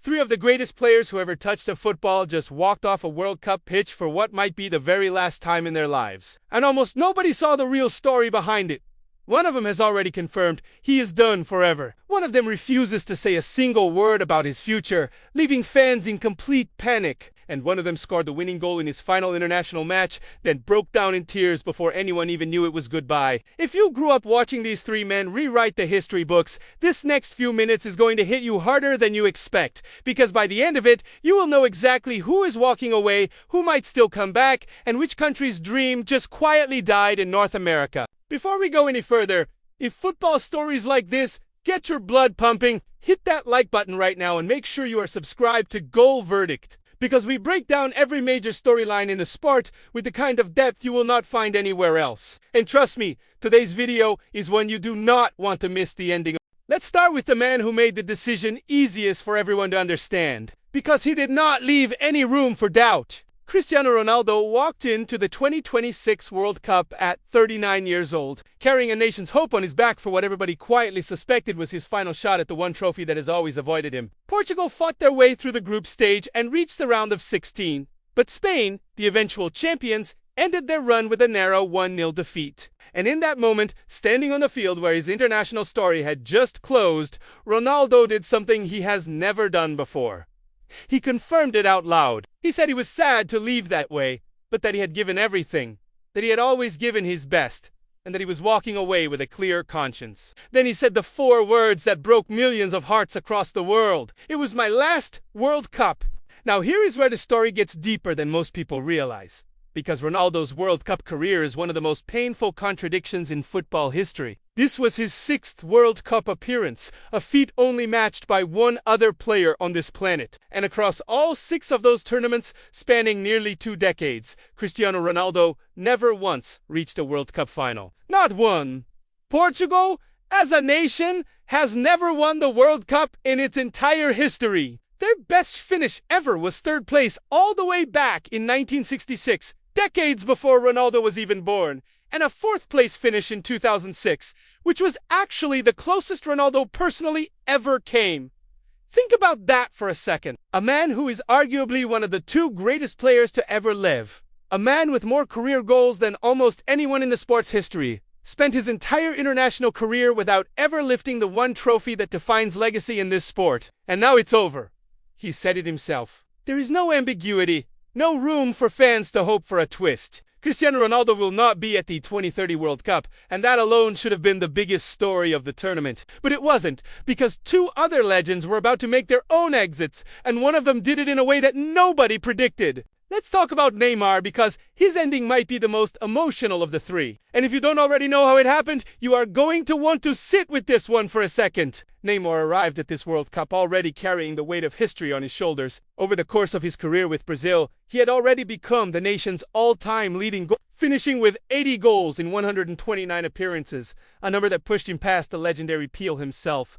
Three of the greatest players who ever touched a football just walked off a World Cup pitch for what might be the very last time in their lives. And almost nobody saw the real story behind it. One of them has already confirmed he is done forever. One of them refuses to say a single word about his future, leaving fans in complete panic. And one of them scored the winning goal in his final international match, then broke down in tears before anyone even knew it was goodbye. If you grew up watching these three men rewrite the history books, this next few minutes is going to hit you harder than you expect. Because by the end of it, you will know exactly who is walking away, who might still come back, and which country's dream just quietly died in North America. Before we go any further, if football stories like this get your blood pumping, hit that like button right now and make sure you are subscribed to Goal Verdict. Because we break down every major storyline in the sport with the kind of depth you will not find anywhere else. And trust me, today's video is one you do not want to miss the ending of. Let's start with the man who made the decision easiest for everyone to understand. Because he did not leave any room for doubt. Cristiano Ronaldo walked into the 2026 World Cup at 39 years old, carrying a nation's hope on his back for what everybody quietly suspected was his final shot at the one trophy that has always avoided him. Portugal fought their way through the group stage and reached the round of 16. But Spain, the eventual champions, ended their run with a narrow 1-0 defeat. And in that moment, standing on the field where his international story had just closed, Ronaldo did something he has never done before. He confirmed it out loud. He said he was sad to leave that way, but that he had given everything, that he had always given his best, and that he was walking away with a clear conscience. Then he said the four words that broke millions of hearts across the world. It was my last World Cup. Now here is where the story gets deeper than most people realize. Because Ronaldo's World Cup career is one of the most painful contradictions in football history. This was his 6th World Cup appearance, a feat only matched by one other player on this planet. And across all 6 of those tournaments, spanning nearly 2 decades, Cristiano Ronaldo never once reached a World Cup final. Not one. Portugal, as a nation, has never won the World Cup in its entire history. Their best finish ever was 3rd place all the way back in 1966. Decades before Ronaldo was even born, and a 4th place finish in 2006, which was actually the closest Ronaldo personally ever came. Think about that for a second. A man who is arguably one of the 2 greatest players to ever live, a man with more career goals than almost anyone in the sport's history, spent his entire international career without ever lifting the one trophy that defines legacy in this sport. And now it's over. He said it himself. There is no ambiguity. No room for fans to hope for a twist. Cristiano Ronaldo will not be at the 2030 World Cup, and that alone should have been the biggest story of the tournament. But it wasn't, because 2 other legends were about to make their own exits, and one of them did it in a way that nobody predicted. Let's talk about Neymar, because his ending might be the most emotional of the 3. And if you don't already know how it happened, you are going to want to sit with this one for a second. Neymar arrived at this World Cup already carrying the weight of history on his shoulders. Over the course of his career with Brazil, he had already become the nation's all-time leading goal, finishing with 80 goals in 129 appearances, a number that pushed him past the legendary Pelé himself.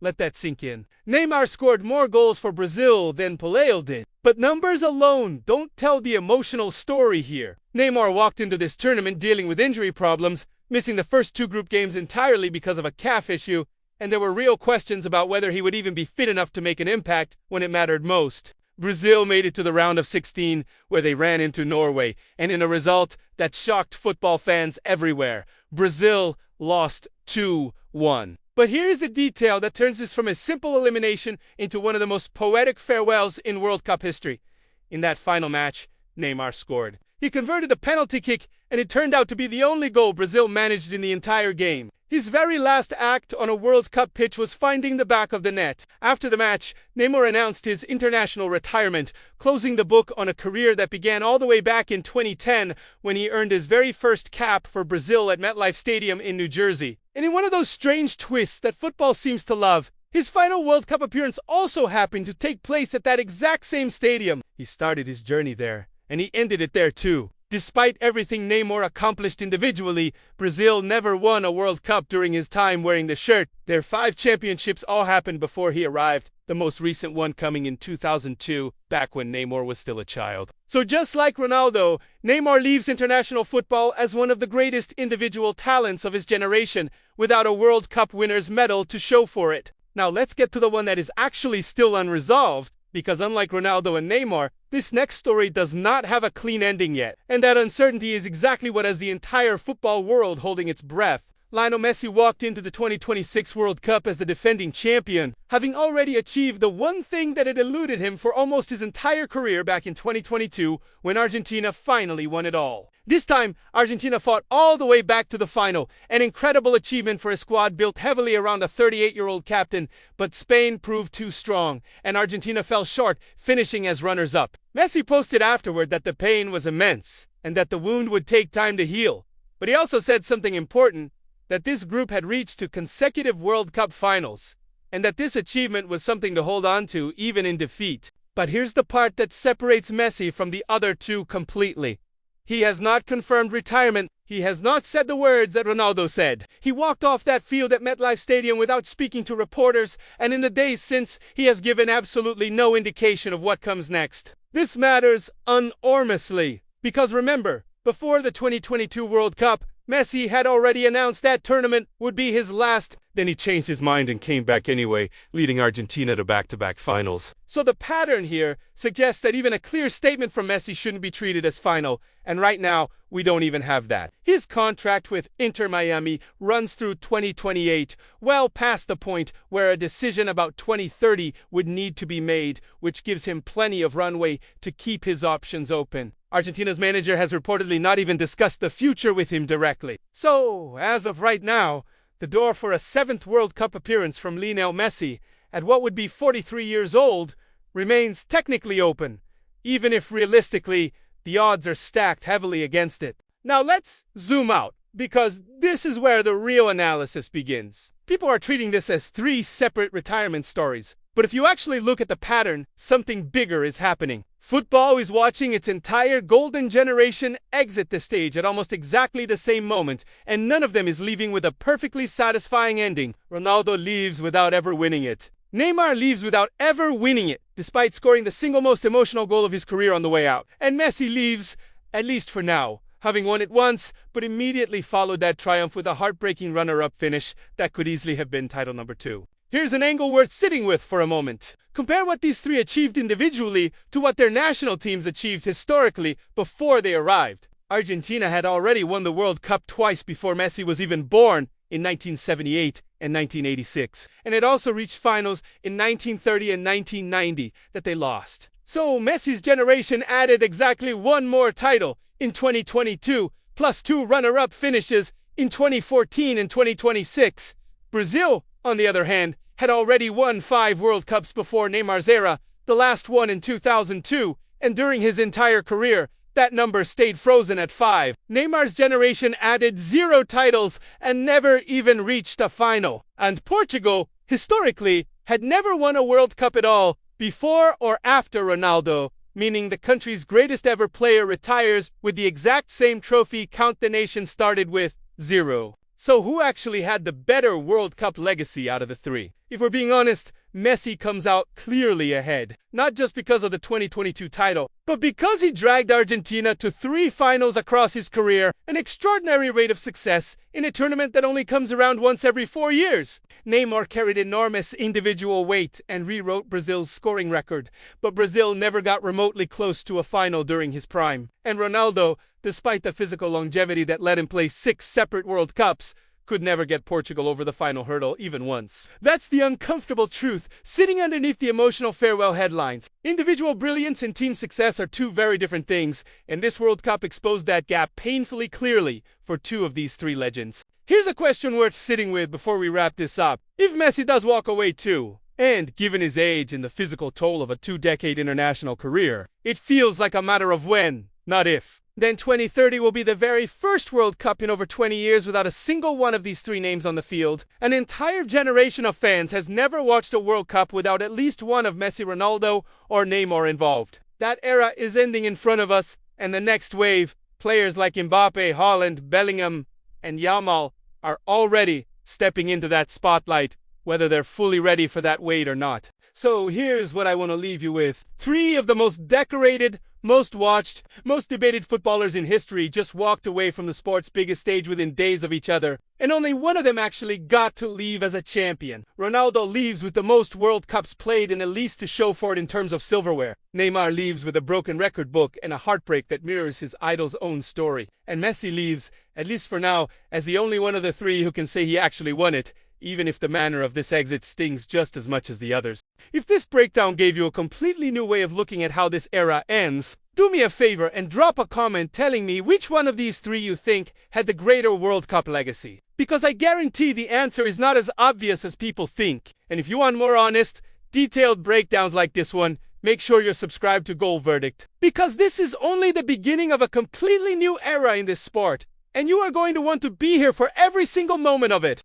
Let that sink in. Neymar scored more goals for Brazil than Pelé did. But numbers alone don't tell the emotional story here. Neymar walked into this tournament dealing with injury problems, missing the first 2 group games entirely because of a calf issue, and there were real questions about whether he would even be fit enough to make an impact when it mattered most. Brazil made it to the round of 16, where they ran into Norway, and in a result that shocked football fans everywhere. Brazil lost 2-1. But here's the detail that turns this from a simple elimination into one of the most poetic farewells in World Cup history. In that final match, Neymar scored. He converted a penalty kick, and it turned out to be the only goal Brazil managed in the entire game. His very last act on a World Cup pitch was finding the back of the net. After the match, Neymar announced his international retirement, closing the book on a career that began all the way back in 2010 when he earned his very first cap for Brazil at MetLife Stadium in New Jersey. And in one of those strange twists that football seems to love, his final World Cup appearance also happened to take place at that exact same stadium. He started his journey there, and he ended it there too. Despite everything Neymar accomplished individually, Brazil never won a World Cup during his time wearing the shirt. Their 5 championships all happened before he arrived, the most recent one coming in 2002, back when Neymar was still a child. So just like Ronaldo, Neymar leaves international football as one of the greatest individual talents of his generation, without a World Cup winner's medal to show for it. Now let's get to the one that is actually still unresolved, because unlike Ronaldo and Neymar, this next story does not have a clean ending yet. And that uncertainty is exactly what has the entire football world holding its breath. Lionel Messi walked into the 2026 World Cup as the defending champion, having already achieved the one thing that had eluded him for almost his entire career back in 2022, when Argentina finally won it all. This time, Argentina fought all the way back to the final, an incredible achievement for a squad built heavily around a 38-year-old captain, but Spain proved too strong, and Argentina fell short, finishing as runners-up. Messi posted afterward that the pain was immense, and that the wound would take time to heal. But he also said something important, that this group had reached to consecutive World Cup finals, and that this achievement was something to hold on to even in defeat. But here's the part that separates Messi from the other two completely. He has not confirmed retirement. He has not said the words that Ronaldo said. He walked off that field at MetLife Stadium without speaking to reporters, and in the days since, he has given absolutely no indication of what comes next. This matters enormously, because remember, before the 2022 World Cup, Messi had already announced that tournament would be his last. Then he changed his mind and came back anyway, leading Argentina to back-to-back finals. So the pattern here suggests that even a clear statement from Messi shouldn't be treated as final, and right now, we don't even have that. His contract with Inter Miami runs through 2028, well past the point where a decision about 2030 would need to be made, which gives him plenty of runway to keep his options open. Argentina's manager has reportedly not even discussed the future with him directly. So, as of right now, the door for a 7th World Cup appearance from Lionel Messi, at what would be 43 years old, remains technically open, even if realistically, the odds are stacked heavily against it. Now let's zoom out, because this is where the real analysis begins. People are treating this as 3 separate retirement stories, but if you actually look at the pattern, something bigger is happening. Football is watching its entire golden generation exit the stage at almost exactly the same moment, and none of them is leaving with a perfectly satisfying ending. Ronaldo leaves without ever winning it. Neymar leaves without ever winning it, despite scoring the single most emotional goal of his career on the way out. And Messi leaves, at least for now, having won it once, but immediately followed that triumph with a heartbreaking runner-up finish that could easily have been title number 2. Here's an angle worth sitting with for a moment. Compare what these 3 achieved individually to what their national teams achieved historically before they arrived. Argentina had already won the World Cup twice before Messi was even born in 1978 and 1986, and it also reached finals in 1930 and 1990 that they lost. So Messi's generation added exactly 1 more title in 2022, plus 2 runner-up finishes in 2014 and 2026. Brazil, on the other hand, had already won 5 World Cups before Neymar's era, the last one in 2002, and during his entire career, that number stayed frozen at 5. Neymar's generation added 0 titles and never even reached a final. And Portugal, historically, had never won a World Cup at all, before or after Ronaldo, meaning the country's greatest ever player retires with the exact same trophy count the nation started with, 0. So who actually had the better World Cup legacy out of the 3? If we're being honest, Messi comes out clearly ahead. Not just because of the 2022 title, but because he dragged Argentina to 3 finals across his career, an extraordinary rate of success in a tournament that only comes around once every 4 years. Neymar carried enormous individual weight and rewrote Brazil's scoring record, but Brazil never got remotely close to a final during his prime. And Ronaldo, despite the physical longevity that let him play 6 separate World Cups, could never get Portugal over the final hurdle even once. That's the uncomfortable truth, sitting underneath the emotional farewell headlines. Individual brilliance and team success are 2 very different things, and this World Cup exposed that gap painfully clearly for 2 of these 3 legends. Here's a question worth sitting with before we wrap this up. If Messi does walk away too, and given his age and the physical toll of a 2-decade international career, it feels like a matter of when, not if. Then 2030 will be the very first World Cup in over 20 years without a single one of these 3 names on the field. An entire generation of fans has never watched a World Cup without at least one of Messi, Ronaldo, or Neymar involved. That era is ending in front of us, and the next wave, players like Mbappe, Haaland, Bellingham, and Yamal, are already stepping into that spotlight, whether they're fully ready for that weight or not. So here's what I want to leave you with. 3 of the most decorated, most watched, most debated footballers in history just walked away from the sport's biggest stage within days of each other, and only one of them actually got to leave as a champion. Ronaldo leaves with the most World Cups played and the least to show for it in terms of silverware. Neymar leaves with a broken record book and a heartbreak that mirrors his idol's own story. And Messi leaves, at least for now, as the only one of the 3 who can say he actually won it, even if the manner of this exit stings just as much as the others. If this breakdown gave you a completely new way of looking at how this era ends, do me a favor and drop a comment telling me which one of these 3 you think had the greater World Cup legacy. Because I guarantee the answer is not as obvious as people think. And if you want more honest, detailed breakdowns like this one, make sure you're subscribed to Goal Verdict. Because this is only the beginning of a completely new era in this sport, and you are going to want to be here for every single moment of it.